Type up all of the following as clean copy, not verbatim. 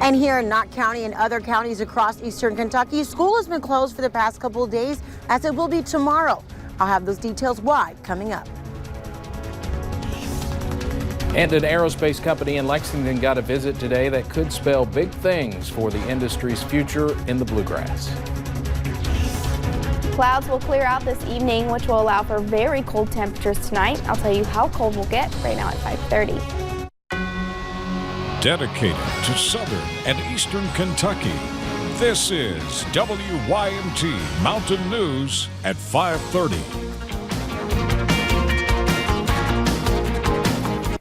And here in Knott County and other counties across eastern Kentucky, school has been closed for the past couple of days, as it will be tomorrow. I'll have those details why coming up. And an aerospace company in Lexington got a visit today that could spell big things for the industry's future in the bluegrass. Clouds will clear out this evening, which will allow for very cold temperatures tonight. I'll tell you how cold we'll get right now at 5:30. Dedicated to southern and eastern Kentucky, this is WYMT Mountain News at 5:30.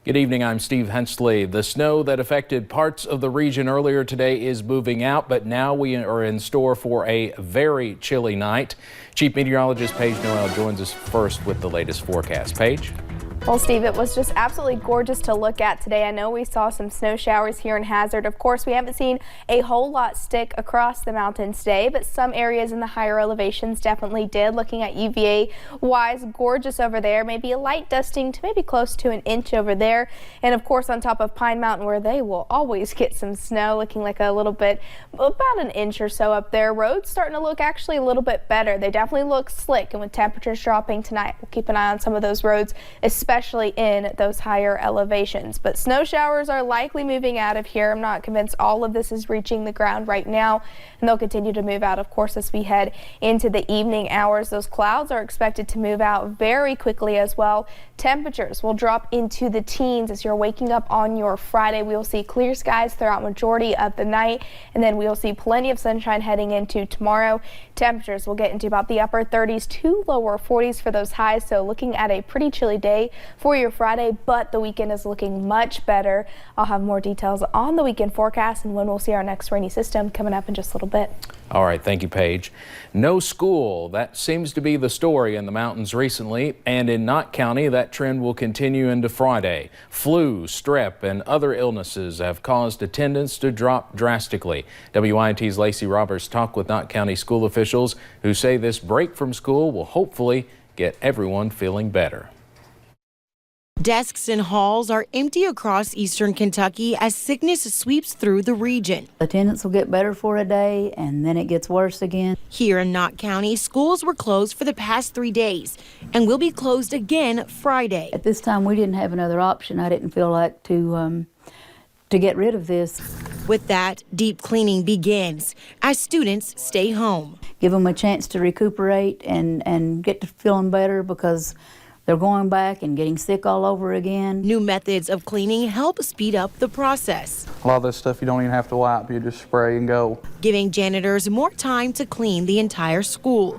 Good evening, I'm Steve Hensley. The snow that affected parts of the region earlier today is moving out, but now we are in store for a very chilly night. Chief Meteorologist Paige Noel joins us first with the latest forecast. Paige? Well, Steve, it was just absolutely gorgeous to look at today. I know we saw some snow showers here in Hazard. Of course, we haven't seen a whole lot stick across the mountains today, but some areas in the higher elevations definitely did. Looking at UVA-wise, gorgeous over there. Maybe a light dusting to maybe close to an inch over there. And, of course, on top of Pine Mountain, where they will always get some snow, looking like a little bit, about an inch or so up there. Roads starting to look actually a little bit better. They definitely look slick, and with temperatures dropping tonight, we'll keep an eye on some of those roads, especially in those higher elevations. But snow showers are likely moving out of here. I'm not convinced all of this is reaching the ground right now, and they'll continue to move out, of course, as we head into the evening hours. Those clouds are expected to move out very quickly as well. Temperatures will drop into the teens as you're waking up on your Friday. We will see clear skies throughout majority of the night, and then we'll see plenty of sunshine heading into tomorrow. Temperatures will get into about the upper 30s to lower 40s for those highs, so looking at a pretty chilly day for your Friday, but the weekend is looking much better. I'll have more details on the weekend forecast and when we'll see our next rainy system coming up in just a little bit. All right, thank you, Paige. No school. That seems to be the story in the mountains recently, and in Knott County, that trend will continue into Friday. Flu, strep, and other illnesses have caused attendance to drop drastically. WYMT's Lacey Roberts talked with Knott County school officials who say this break from school will hopefully get everyone feeling better. Desks and halls are empty across eastern Kentucky as sickness sweeps through the region. Attendance will get better for a day and then it gets worse again. Here in Knott County, schools were closed for the past 3 days and will be closed again Friday. At this time, we didn't have another option. I didn't feel like to get rid of this. With that, deep cleaning begins as students stay home. Give them a chance to recuperate and get to feeling better because they're going back and getting sick all over again. New methods of cleaning help speed up the process. A lot of this stuff you don't even have to wipe, you just spray and go. Giving janitors more time to clean the entire school.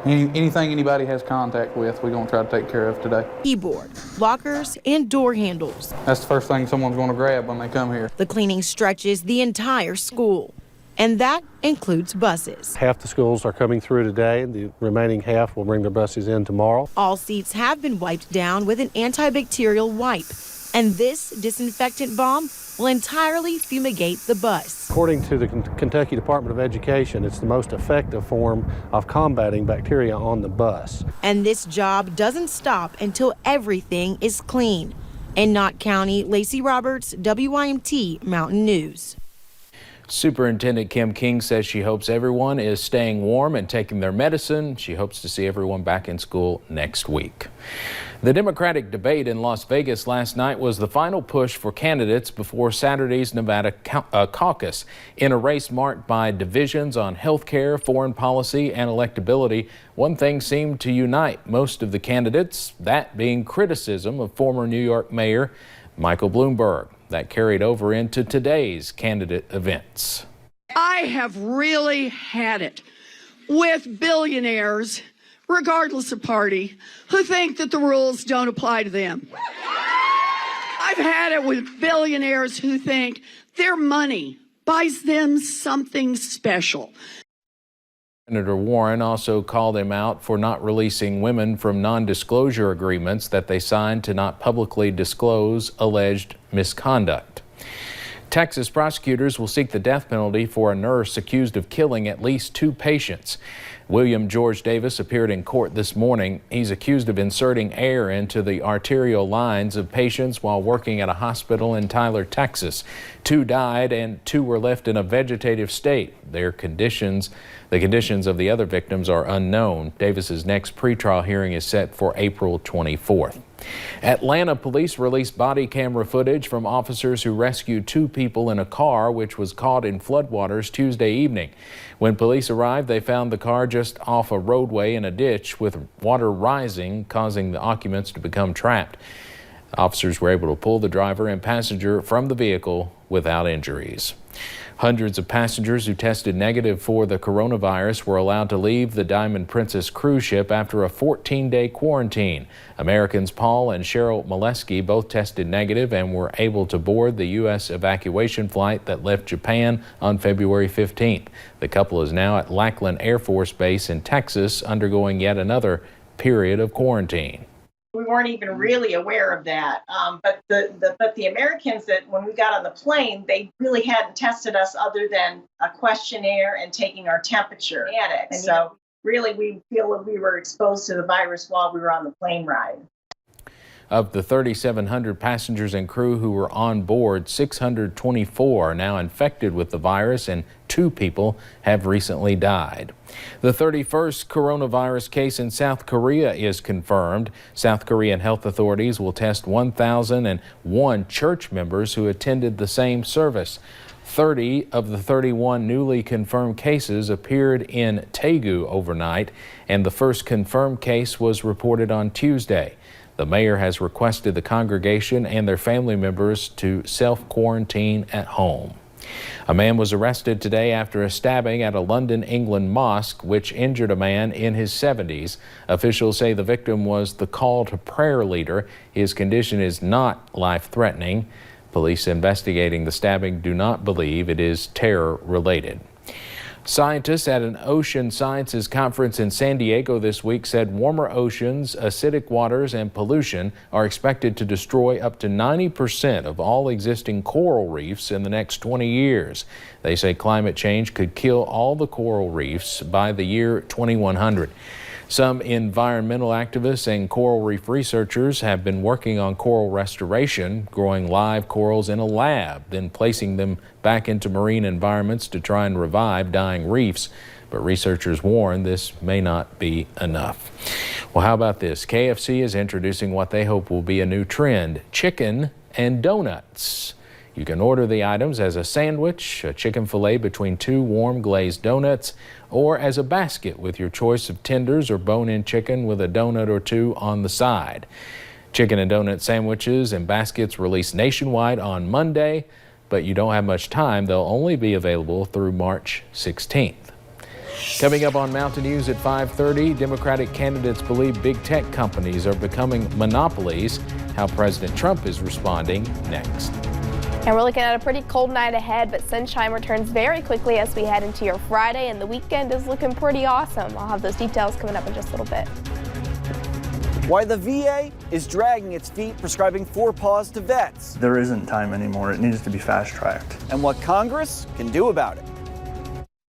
Anything anybody has contact with, we're going to try to take care of today. Keyboard, lockers, and door handles. That's the first thing someone's going to grab when they come here. The cleaning stretches the entire school, and that includes buses. Half the schools are coming through today. The remaining half will bring their buses in tomorrow. All seats have been wiped down with an antibacterial wipe, and this disinfectant bomb will entirely fumigate the bus. According to the Kentucky Department of Education, it's the most effective form of combating bacteria on the bus. And this job doesn't stop until everything is clean. In Knott County, Lacey Roberts, WYMT Mountain News. Superintendent Kim King says she hopes everyone is staying warm and taking their medicine. She hopes to see everyone back in school next week. The Democratic debate in Las Vegas last night was the final push for candidates before Saturday's Nevada caucus. In a race marked by divisions on health care, foreign policy, and electability, one thing seemed to unite most of the candidates, that being criticism of former New York Mayor Michael Bloomberg. That carried over into today's candidate events. I have really had it with billionaires, regardless of party, who think that the rules don't apply to them. I've had it with billionaires who think their money buys them something special. Senator Warren also called him out for not releasing women from non-disclosure agreements that they signed to not publicly disclose alleged misconduct. Texas prosecutors will seek the death penalty for a nurse accused of killing at least 2 patients. William George Davis appeared in court this morning. He's accused of inserting air into the arterial lines of patients while working at a hospital in Tyler, Texas. 2 died and 2 were left in a vegetative state. The conditions of the other victims are unknown. Davis's next pretrial hearing is set for April 24th. Atlanta police released body camera footage from officers who rescued 2 people in a car which was caught in floodwaters Tuesday evening. When police arrived, they found the car just off a roadway in a ditch with water rising, causing the occupants to become trapped. Officers were able to pull the driver and passenger from the vehicle without injuries. Hundreds of passengers who tested negative for the coronavirus were allowed to leave the Diamond Princess cruise ship after a 14-day quarantine. Americans Paul and Cheryl Molesky both tested negative and were able to board the U.S. evacuation flight that left Japan on February 15th. The couple is now at Lackland Air Force Base in Texas, undergoing yet another period of quarantine. We weren't even really aware of that. But the Americans that when we got on the plane, they really hadn't tested us other than a questionnaire and taking our temperature. And so really we feel that we were exposed to the virus while we were on the plane ride. Of the 3,700 passengers and crew who were on board, 624 are now infected with the virus and 2 people have recently died. The 31st coronavirus case in South Korea is confirmed. South Korean health authorities will test 1,001 church members who attended the same service. 30 of the 31 newly confirmed cases appeared in Daegu overnight, and the first confirmed case was reported on Tuesday. The mayor has requested the congregation and their family members to self-quarantine at home. A man was arrested today after a stabbing at a London, England mosque, which injured a man in his 70s. Officials say the victim was the call to prayer leader. His condition is not life-threatening. Police investigating the stabbing do not believe it is terror-related. Scientists at an ocean sciences conference in San Diego this week said warmer oceans, acidic waters, and pollution are expected to destroy up to 90% of all existing coral reefs in the next 20 years. They say climate change could kill all the coral reefs by the year 2100. Some environmental activists and coral reef researchers have been working on coral restoration, growing live corals in a lab, then placing them back into marine environments to try and revive dying reefs. But researchers warn this may not be enough. Well, how about this? KFC is introducing what they hope will be a new trend: chicken and donuts. You can order the items as a sandwich, a chicken fillet between 2 warm glazed donuts, or as a basket with your choice of tenders or bone-in chicken with a donut or 2 on the side. Chicken and donut sandwiches and baskets released nationwide on Monday, but you don't have much time. They'll only be available through March 16th. Coming up on Mountain News at 5:30, Democratic candidates believe big tech companies are becoming monopolies. How President Trump is responding next. And we're looking at a pretty cold night ahead, but sunshine returns very quickly as we head into your Friday, and the weekend is looking pretty awesome. I'll have those details coming up in just a little bit. Why the VA is dragging its feet prescribing 4-Paws to vets. There isn't time anymore. It needs to be fast-tracked. And what Congress can do about it.